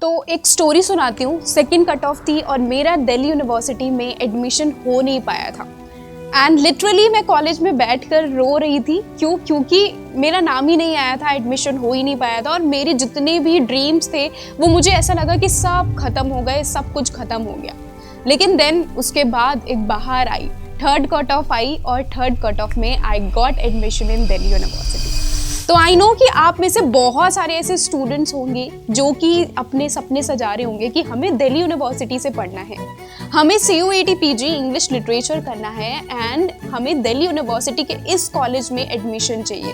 तो एक स्टोरी सुनाती हूँ। सेकंड कट ऑफ थी और मेरा दिल्ली यूनिवर्सिटी में एडमिशन हो नहीं पाया था एंड लिटरली मैं कॉलेज में बैठकर रो रही थी। क्योंकि मेरा नाम ही नहीं आया था, एडमिशन हो ही नहीं पाया था और मेरे जितने भी ड्रीम्स थे वो मुझे ऐसा लगा कि सब खत्म हो गए, सब कुछ खत्म हो गया। लेकिन देन उसके बाद एक बाहर आई, थर्ड कट ऑफ आई और थर्ड कट ऑफ में I got admission in Delhi university. तो आई नो कि आप में से बहुत सारे ऐसे स्टूडेंट्स होंगे जो कि अपने सपने सजा रहे होंगे कि हमें दिल्ली यूनिवर्सिटी से पढ़ना है, हमें CUET PG इंग्लिश लिटरेचर करना है एंड हमें दिल्ली यूनिवर्सिटी के इस कॉलेज में एडमिशन चाहिए।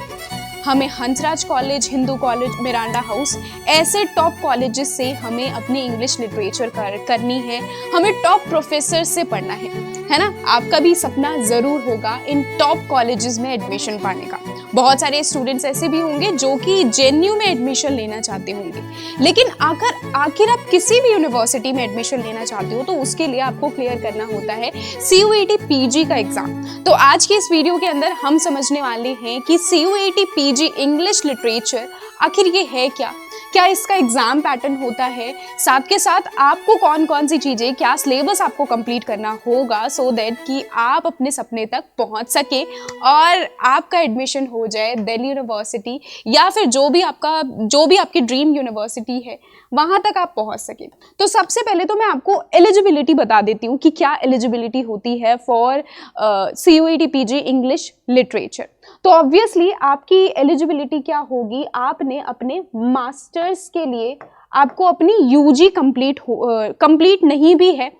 हमें Hansraj college, Hindu college, Miranda house, ऐसे टॉप कॉलेजेस से हमें अपनी इंग्लिश लिटरेचर करनी है, हमें टॉप प्रोफेसर से पढ़ना है ना। आपका भी सपना ज़रूर होगा इन टॉप कॉलेजेस में एडमिशन पाने का। बहुत सारे स्टूडेंट्स ऐसे भी होंगे जो कि JNU में एडमिशन लेना चाहते होंगे, लेकिन आखिर आप किसी भी यूनिवर्सिटी में एडमिशन लेना चाहते हो तो उसके लिए आपको क्लियर करना होता है CUET PG का एग्जाम। तो आज के इस वीडियो के अंदर हम समझने वाले हैं कि CUET PG इंग्लिश लिटरेचर आखिर ये है क्या इसका एग्जाम पैटर्न होता है, साथ के साथ आपको कौन कौन सी चीज़ें, क्या सिलेबस आपको कंप्लीट करना होगा सो दैट कि आप अपने सपने तक पहुंच सके और आपका एडमिशन हो जाए दिल्ली यूनिवर्सिटी या फिर जो भी आपकी ड्रीम यूनिवर्सिटी है वहां तक आप पहुंच सके। तो सबसे पहले तो मैं आपको एलिजिबिलिटी बता देती हूँ कि क्या एलिजिबिलिटी होती है for CUET PG English literature. तो ऑब्वियसली आपकी एलिजिबिलिटी क्या होगी, आपने अपने मास्टर्स के लिए आपको अपनी UG कंप्लीट नहीं भी है,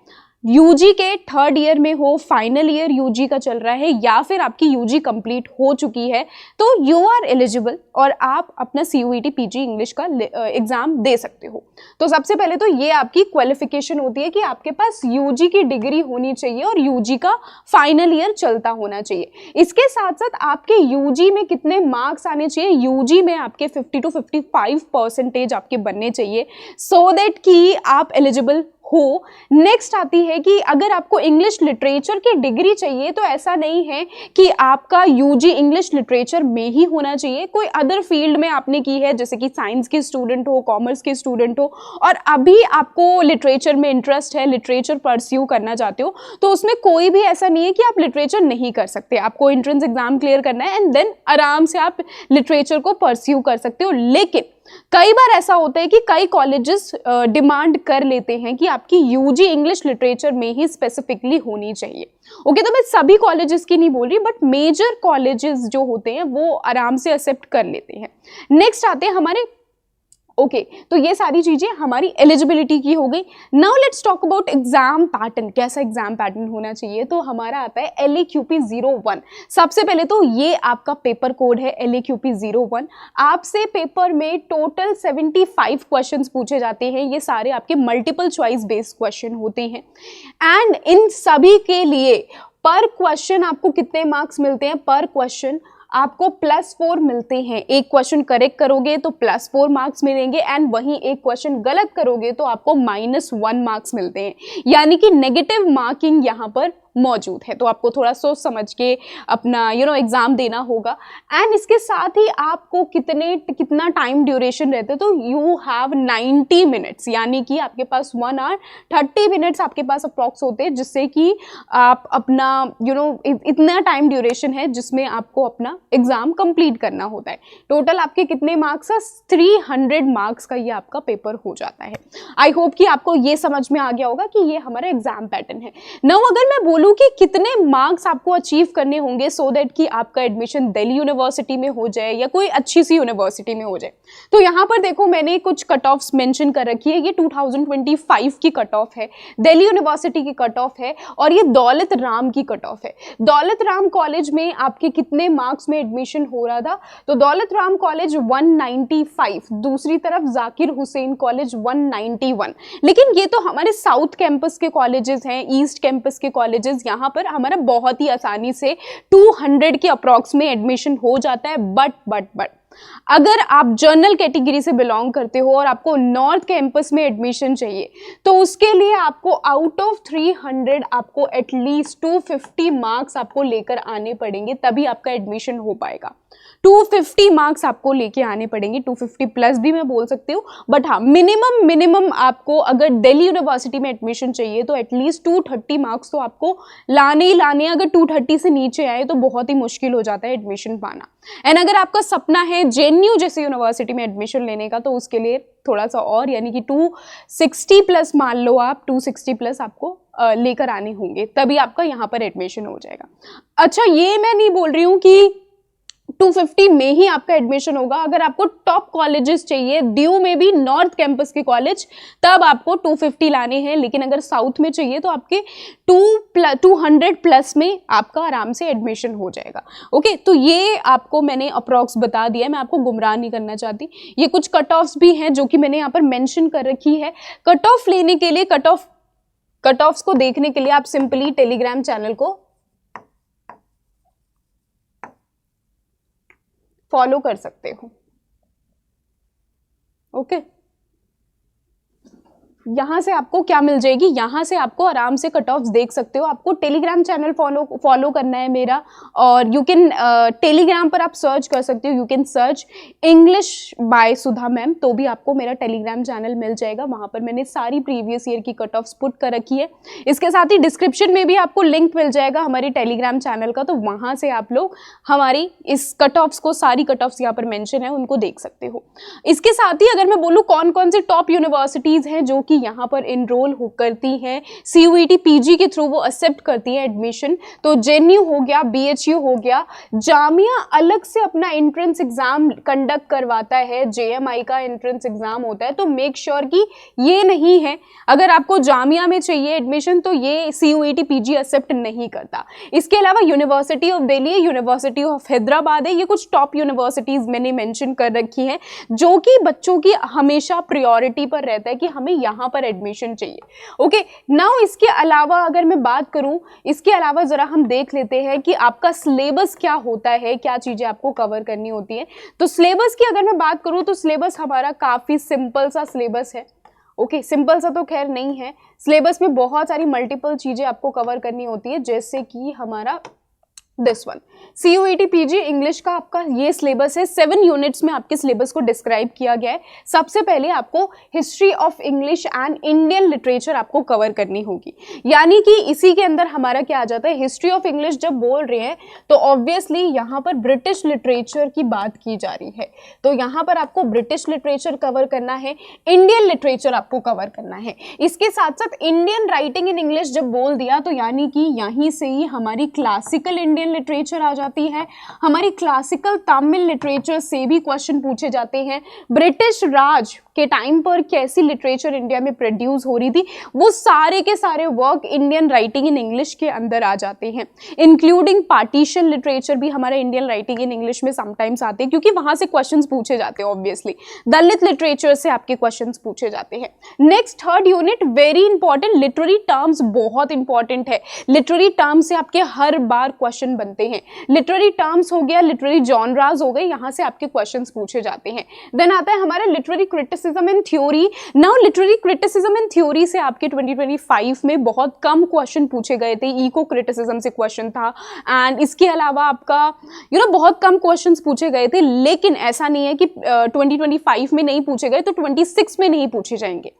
UG के थर्ड ईयर में हो, फाइनल ईयर UG का चल रहा है या फिर आपकी UG कंप्लीट हो चुकी है तो यू आर एलिजिबल और आप अपना CUET PG इंग्लिश का एग्जाम दे सकते हो। तो सबसे पहले तो ये आपकी क्वालिफिकेशन होती है कि आपके पास UG की डिग्री होनी चाहिए और UG का फाइनल ईयर चलता होना चाहिए। इसके साथ साथ आपके UG में कितने मार्क्स आने चाहिए, UG में आपके 50 to 55% आपके बनने चाहिए सो दैट कि आप एलिजिबल हो। नेक्स्ट आती है कि अगर आपको इंग्लिश लिटरेचर की डिग्री चाहिए तो ऐसा नहीं है कि आपका UG इंग्लिश लिटरेचर में ही होना चाहिए, कोई अदर फील्ड में आपने की है, जैसे कि साइंस के स्टूडेंट हो, कॉमर्स के स्टूडेंट हो और अभी आपको लिटरेचर में इंटरेस्ट है, लिटरेचर परस्यू करना चाहते हो तो उसमें कोई भी ऐसा नहीं है कि आप लिटरेचर नहीं कर सकते। आपको एंट्रेंस एग्जाम क्लियर करना है एंड देन आराम से आप लिटरेचर को परस्यू कर सकते हो। लेकिन कई बार ऐसा होता है कि कई कॉलेजेस डिमांड कर लेते हैं कि आपकी UG इंग्लिश लिटरेचर में ही स्पेसिफिकली होनी चाहिए। ओके, तो मैं सभी कॉलेजेस की नहीं बोल रही बट मेजर कॉलेजेस जो होते हैं वो आराम से एक्सेप्ट कर लेते हैं। नेक्स्ट आते हैं हमारे तो ये सारी चीजें हमारी एलिजिबिलिटी की हो गई। Now let's talk about exam pattern, कैसा एग्जाम पैटर्न होना चाहिए। तो हमारा आता है LAQP 01। सबसे पहले तो ये आपका पेपर कोड है LAQP 01। आपसे पेपर में टोटल 75 क्वेश्चंस पूछे जाते हैं, ये सारे आपके मल्टीपल चॉइस बेस्ड क्वेश्चन होते हैं एंड इन सभी के लिए पर क्वेश्चन आपको कितने मार्क्स मिलते हैं, पर क्वेश्चन आपको +4 मिलते हैं। एक क्वेश्चन करेक्ट करोगे तो +4 मार्क्स मिलेंगे एंड वहीं एक क्वेश्चन गलत करोगे तो आपको -1 मार्क्स मिलते हैं, यानी कि नेगेटिव मार्किंग यहाँ पर मौजूद है। तो आपको थोड़ा सोच समझ के अपना एग्जाम देना होगा एंड इसके साथ ही आपको कितना टाइम ड्यूरेशन रहता है तो यू हैव 90 मिनट्स, यानी कि आपके पास 1 hour 30 मिनट्स आपके पास अप्रॉक्स होते हैं, जिससे कि आप अपना इतना टाइम ड्यूरेशन है जिसमें आपको अपना एग्जाम कंप्लीट करना होता है। टोटल आपके कितने मार्क्स है, 300 मार्क्स का ये आपका पेपर हो जाता है। आई होप कि आपको ये समझ में आ गया होगा कि ये हमारा एग्जाम पैटर्न है। नाउ अगर मैं बोलूं कि कितने मार्क्स आपको अचीव करने होंगे सो दैट कि आपका एडमिशन दिल्ली यूनिवर्सिटी में हो जाए या कोई अच्छी सी यूनिवर्सिटी में हो जाए, तो यहाँ पर देखो मैंने कुछ कट ऑफ्स मेंशन कर रखी है। ये 2025 की कट ऑफ है, दिल्ली यूनिवर्सिटी की कट ऑफ है और ये दौलत राम की कट ऑफ है। दौलत राम कॉलेज में आपके कितने मार्क्स में एडमिशन हो रहा था, तो दौलत राम कॉलेज 195, दूसरी तरफ जाकिर हुसैन कॉलेज 191। लेकिन ये तो हमारे साउथ कैंपस के कॉलेजेस हैं, ईस्ट कैंपस के कॉलेजेस, यहाँ पर हमारा बहुत ही आसानी से 200 के अप्रॉक्स में एडमिशन हो जाता है। बट अगर आप जर्नल कैटेगरी से बिलोंग करते हो और आपको नॉर्थ कैंपस में एडमिशन चाहिए तो उसके लिए आपको आउट ऑफ 300 आपको एटलीस्ट 250 मार्क्स आपको लेकर आने पड़ेंगे, तभी आपका एडमिशन हो पाएगा। 250 मार्क्स आपको लेके आने पड़ेंगे, 250 प्लस भी मैं बोल सकती हूँ, बट हाँ मिनिमम आपको अगर दिल्ली यूनिवर्सिटी में एडमिशन चाहिए तो एटलीस्ट 230 मार्क्स तो आपको लाने ही लाने हैं। अगर 230 से नीचे आए तो बहुत ही मुश्किल हो जाता है एडमिशन पाना। एंड अगर आपका सपना है जेएनयू जैसे यूनिवर्सिटी में एडमिशन लेने का तो उसके लिए थोड़ा सा और, यानी कि 260 प्लस मान लो आप, 260 प्लस आपको लेकर आने होंगे, तभी आपका यहाँ पर एडमिशन हो जाएगा। अच्छा, ये मैं नहीं बोल रही हूँ कि 250 में ही आपका एडमिशन होगा। अगर आपको टॉप कॉलेजेस चाहिए, ड्यू में भी नॉर्थ कैंपस के कॉलेज, तब आपको 250 लाने हैं। लेकिन अगर साउथ में चाहिए तो आपके 200 प्लस में आपका आराम से एडमिशन हो जाएगा। ओके, तो ये आपको मैंने अप्रॉक्स बता दिया है, मैं आपको गुमराह नहीं करना चाहती। ये कुछ कट ऑफ्स भी हैं जो कि मैंने यहाँ पर मेंशन कर रखी है। कट ऑफ लेने के लिए, कट ऑफ्स को देखने के लिए आप सिंपली टेलीग्राम चैनल को फॉलो कर सकते हो। ओके, यहाँ से आपको क्या मिल जाएगी, यहाँ से आपको आराम से कट ऑफ्स देख सकते हो। आपको टेलीग्राम चैनल फॉलो करना है मेरा, और यू कैन टेलीग्राम पर आप सर्च कर सकते हो, you can search English by Sudha ma'am, तो भी आपको मेरा टेलीग्राम चैनल मिल जाएगा। वहाँ पर मैंने सारी प्रीवियस ईयर की कट ऑफ्स पुट कर रखी है। इसके साथ ही डिस्क्रिप्शन में भी आपको लिंक मिल जाएगा हमारे टेलीग्राम चैनल का, तो वहाँ से आप लोग हमारी इस कट ऑफ्स को, सारी कट ऑफ्स यहाँ पर मेंशन है, उनको देख सकते हो। इसके साथ ही अगर मैं बोलूँ कौन कौन से टॉप यूनिवर्सिटीज़ हैं जो कि यहाँ पर इनरोल हो करती हैं, CUET PG के थ्रू वो एक्सेप्ट करती है एडमिशन, तो जेएनयू हो गया, BHU हो गया, जामिया अलग से अपना एंट्रेंस एग्जाम कंडक्ट करवाता है, JMI का एंट्रेंस एग्जाम होता है, तो मेक श्योर कि ये नहीं है। अगर आपको जामिया में चाहिए एडमिशन तो ये CUET PG एक्सेप्ट नहीं करता। इसके अलावा university of Delhi, university of Hyderabad है, ये कुछ टॉप यूनिवर्सिटीज मैंने मेंशन कर रखी हैं जो कि बच्चों की हमेशा प्रायोरिटी पर रहता है कि हमें यहाँ पर एडमिशन चाहिए। ओके, नाउ इसके अलावा अगर मैं बात करूं, इसके अलावा जरा हम देख लेते हैं कि आपका सिलेबस क्या होता है, क्या चीजें आपको कवर करनी होती है। तो सिलेबस की अगर मैं बात करूं तो सिलेबस हमारा काफी सिंपल सा सिलेबस है। ओके, सिंपल सा तो खैर नहीं है, सिलेबस में बहुत सारी मल्टीपल चीजें आपको कवर करनी होती है, जैसे कि हमारा this one CUET PG English का आपका ये सिलेबस है। 7 यूनिट्स में आपके सिलेबस को डिस्क्राइब किया गया है। सबसे पहले आपको history of English and Indian literature आपको कवर करनी होगी, यानी कि इसी के अंदर हमारा क्या आ जाता है, हिस्ट्री ऑफ इंग्लिश जब बोल रहे हैं तो ऑब्वियसली यहाँ पर ब्रिटिश लिटरेचर की बात की जा रही है, तो यहाँ पर आपको ब्रिटिश लिटरेचर कवर करना है, इंडियन लिटरेचर आपको कवर करना है। इसके साथ साथ इंडियन राइटिंग इन इंग्लिश जब बोल दिया तो यानी कि यहीं से ही हमारी क्लासिकल इंडियन लिटरेचर आ जाती है, हमारी क्लासिकल तमिल लिटरेचर से भी क्वेश्चन पूछे जाते हैं, ब्रिटिश राज के टाइम पर कैसी लिटरेचर इंडिया में प्रोड्यूस हो रही थी, वो सारे के सारे work Indian writing in English के अंदर आ जाते हैं, इंक्लूडिंग पार्टीशन लिटरेचर भी हमारा इंडियन राइटिंग इन इंग्लिश में समटाइम्स आते हैं, क्योंकि वहां से क्वेश्चंस पूछे जाते हैं। ऑब्वियसली दलित लिटरेचर से आपके क्वेश्चंस पूछे जाते हैं। Next third unit very important, literary terms बहुत इंपॉर्टेंट है। लिटरेरी टर्म्स से आपके हर बार क्वेश्चन बनते हैं। लिटरेरी टर्म्स हो गया, लिटरेरी जॉनराज हो गए, यहाँ से आपके क्वेश्चंस पूछे जाते हैं। देन आता है हमारा literary criticism and theory. Now literary criticism and theory से आपके 2025 में बहुत कम क्वेश्चन पूछे गए थे, इको क्रिटिसिज्म से क्वेश्चन था, एंड इसके अलावा आपका बहुत कम क्वेश्चंस पूछे गए थे। लेकिन ऐसा नहीं है कि 2025 में नहीं पूछे गए तो 26 में नहीं पूछे जाएंगे,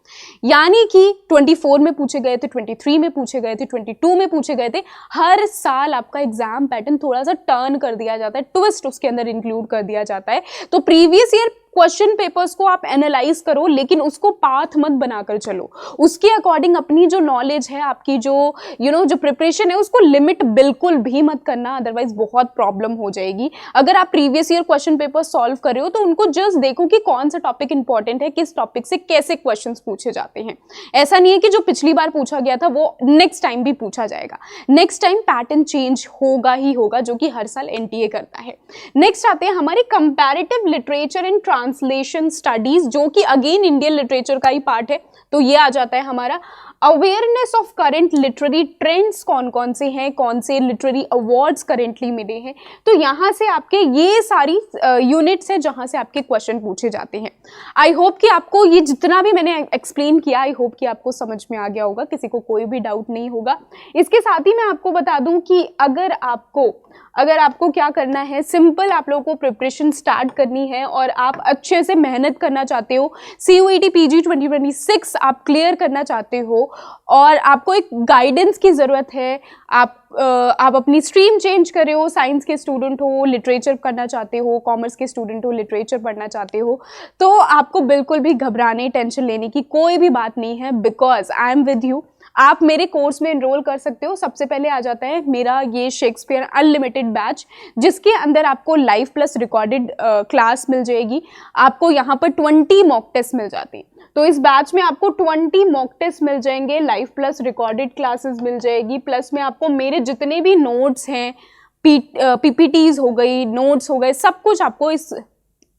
यानी कि 24 में पूछे गए थे, 23 में पूछे गए थे, 22 में पूछे गए थे। हर साल आपका एग्जाम पैटर्न थोड़ा सा टर्न कर दिया जाता है, ट्विस्ट उसके अंदर इंक्लूड कर दिया जाता है। तो प्रीवियस ईयर क्वेश्चन पेपर्स को आप एनालाइज करो, लेकिन उसको पाथ मत बनाकर चलो, उसके अकॉर्डिंग अपनी जो नॉलेज है, आपकी जो जो प्रिपरेशन है, उसको लिमिट बिल्कुल भी मत करना, अदरवाइज बहुत प्रॉब्लम हो जाएगी। अगर आप previous year question paper solve कर रहे हो तो उनको जस्ट देखो कि कौन सा टॉपिक इंपॉर्टेंट है, किस टॉपिक से कैसे क्वेश्चन पूछे जाते हैं। ऐसा नहीं है कि जो पिछली बार पूछा गया था वो नेक्स्ट टाइम भी पूछा जाएगा, नेक्स्ट टाइम पैटर्न चेंज होगा ही होगा, जो कि हर साल NTA करता है। नेक्स्ट आते हैं हमारे comparative literature and translation studies, जो कि अगेन इंडियन लिटरेचर का ही पार्ट है। तो ये आ जाता है हमारा awareness of current literary trends, कौन कौन से हैं, कौन से लिटरेरी अवार्ड्स करेंटली मिले हैं। तो यहाँ से आपके ये सारी यूनिट्स हैं जहाँ से आपके क्वेश्चन पूछे जाते हैं। आई होप कि आपको ये जितना भी मैंने एक्सप्लेन किया, आई होप कि आपको समझ में आ गया होगा, किसी को कोई भी डाउट नहीं होगा। इसके साथ ही मैं आपको बता दूं कि अगर आपको अगर आपको क्या करना है, सिंपल आप लोगों को प्रिपरेशन स्टार्ट करनी है और आप अच्छे से मेहनत करना चाहते हो, CUET PG 2026 आप क्लियर करना चाहते हो और आपको एक गाइडेंस की ज़रूरत है, आप अपनी स्ट्रीम चेंज कर रहे हो, साइंस के स्टूडेंट हो, लिटरेचर करना चाहते हो, कॉमर्स के स्टूडेंट हो, लिटरेचर पढ़ना चाहते हो, तो आपको बिल्कुल भी घबराने, टेंशन लेने की कोई भी बात नहीं है, because I am with you. आप मेरे कोर्स में एनरोल कर सकते हो। सबसे पहले आ जाता है मेरा ये शेक्सपियर अनलिमिटेड बैच, जिसके अंदर आपको लाइव प्लस रिकॉर्डेड क्लास मिल जाएगी। आपको यहाँ पर 20 मॉक टेस्ट मिल जाती है, तो इस बैच में आपको 20 मॉक टेस्ट मिल जाएंगे, लाइव प्लस रिकॉर्डेड क्लासेस मिल जाएगी, प्लस में आपको मेरे जितने भी नोट्स हैं, PPTs हो गई, नोट्स हो गए, सब कुछ आपको इस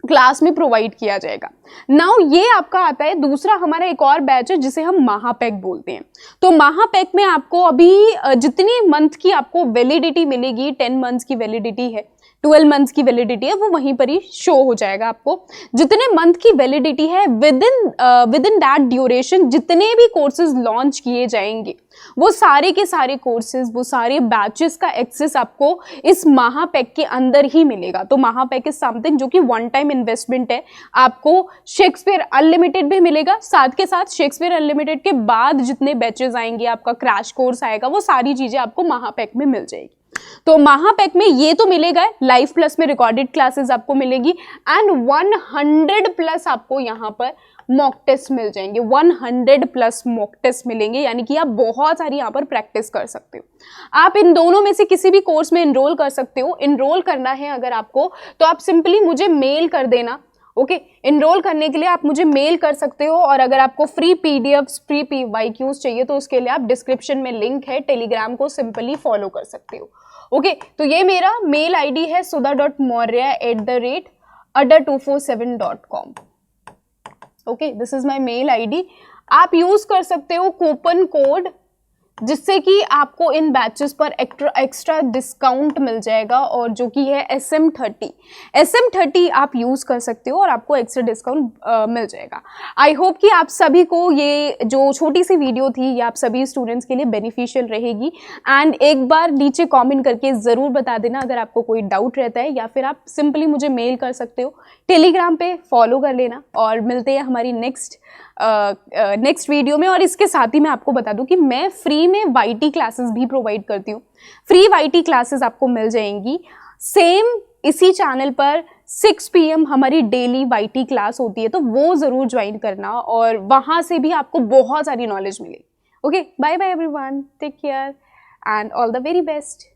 क्लास में प्रोवाइड किया जाएगा। नाउ ये आपका आता है दूसरा, हमारा एक और बैच है जिसे हम महापैक बोलते हैं। तो महापैक में आपको अभी जितनी मंथ की आपको वैलिडिटी मिलेगी, 10 मंथ्स की वैलिडिटी है, 12 मंथ्स की वैलिडिटी है, वो वहीं पर ही शो हो जाएगा आपको। जितने मंथ की वैलिडिटी है, विद इन दैट ड्यूरेशन जितने भी कोर्सेज लॉन्च किए जाएंगे, वो सारे के सारे कोर्सेज, वो सारे बैचेस का एक्सेस आपको इस महापैक के अंदर ही मिलेगा। तो महापैक इज समथिंग जो कि वन टाइम इन्वेस्टमेंट है। आपको शेक्सपियर अनलिमिटेड भी मिलेगा, साथ के साथ शेक्सपियर अनलिमिटेड के बाद जितने बैचेस आएंगे, आपका क्रैश कोर्स आएगा, वो सारी चीजें आपको महापैक में मिल जाएगी। तो महापैक में ये तो मिलेगा, लाइव प्लस में रिकॉर्डेड क्लासेस आपको मिलेगी एंड 100 प्लस आपको यहाँ पर मॉक टेस्ट मिल जाएंगे, 100 प्लस मॉक टेस्ट मिलेंगे, यानी कि आप बहुत सारी यहाँ पर प्रैक्टिस कर सकते हो। आप इन दोनों में से किसी भी कोर्स में एनरोल कर सकते हो। एनरोल करना है अगर आपको, तो आप सिंपली मुझे मेल कर देना। ओके, एनरोल करने के लिए आप मुझे मेल कर सकते हो, और अगर आपको फ्री PDFs, फ्री PYQs चाहिए तो उसके लिए आप डिस्क्रिप्शन में लिंक है, टेलीग्राम को सिंपली फॉलो कर सकते हो। ओके, तो ये मेरा मेल ID है sudha.maurya@ada247.com। Okay, this is my mail ID। आप यूज कर सकते हो कूपन कोड, जिससे कि आपको इन बैचेस पर एक्स्ट्रा डिस्काउंट मिल जाएगा, और जो कि है SM30 आप यूज़ कर सकते हो और आपको एक्स्ट्रा डिस्काउंट मिल जाएगा। आई होप कि आप सभी को ये जो छोटी सी वीडियो थी ये आप सभी स्टूडेंट्स के लिए बेनिफिशियल रहेगी। एंड एक बार नीचे कमेंट करके ज़रूर बता देना अगर आपको कोई डाउट रहता है, या फिर आप सिंपली मुझे मेल कर सकते हो, टेलीग्राम पे फॉलो कर लेना। और मिलते हैं हमारी नेक्स्ट वीडियो में। और इसके साथ ही मैं आपको बता दूं कि मैं फ्री में YT क्लासेस भी प्रोवाइड करती हूँ। फ्री YT क्लासेस आपको मिल जाएंगी सेम इसी चैनल पर 6 PM हमारी डेली YT क्लास होती है, तो वो ज़रूर ज्वाइन करना और वहाँ से भी आपको बहुत सारी नॉलेज मिलेगी। Okay, bye bye everyone, take care and all the very best.